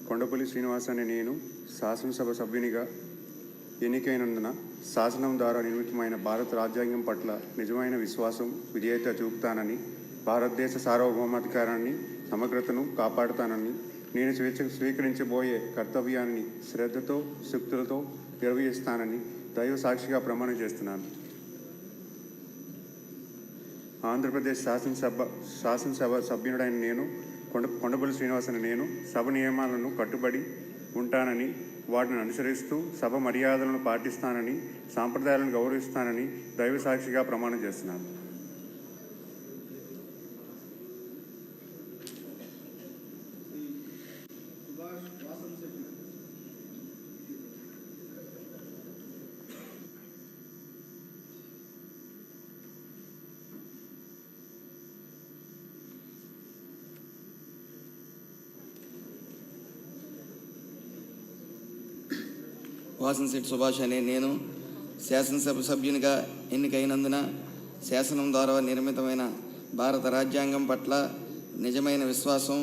కొండపల్లి శ్రీనివాస్ అనే నేను శాసనసభ సభ్యునిగా ఎన్నికైనందున శాసనం ద్వారా నిర్మితమైన భారత రాజ్యాంగం పట్ల నిజమైన విశ్వాసం, విధేయత చూపుతానని, భారతదేశ సార్వభౌమాధికారాన్ని, సమగ్రతను కాపాడుతానని, నేను స్వీకరించబోయే కర్తవ్యాన్ని శ్రద్ధతో, శక్తులతో నిర్వహిస్తానని దైవ సాక్షిగా ప్రమాణం చేస్తున్నాను. ఆంధ్రప్రదేశ్ శాసనసభ సభ్యుడైన నేను కొండపల్లి శ్రీనివాస్ అనే నేను సభ నియమాలను కట్టుబడి ఉంటానని, వాటిని అనుసరిస్తూ సభ మర్యాదలను పాటిస్తానని, సాంప్రదాయాలను గౌరవిస్తానని దైవ సాక్షిగా ప్రమాణం చేస్తున్నాను. వాసంశెట్టి సుభాష్ అనే నేను శాసనసభ సభ్యునిగా ఎన్నికైనందున శాసనం ద్వారా నిర్మితమైన భారత రాజ్యాంగం పట్ల నిజమైన విశ్వాసం,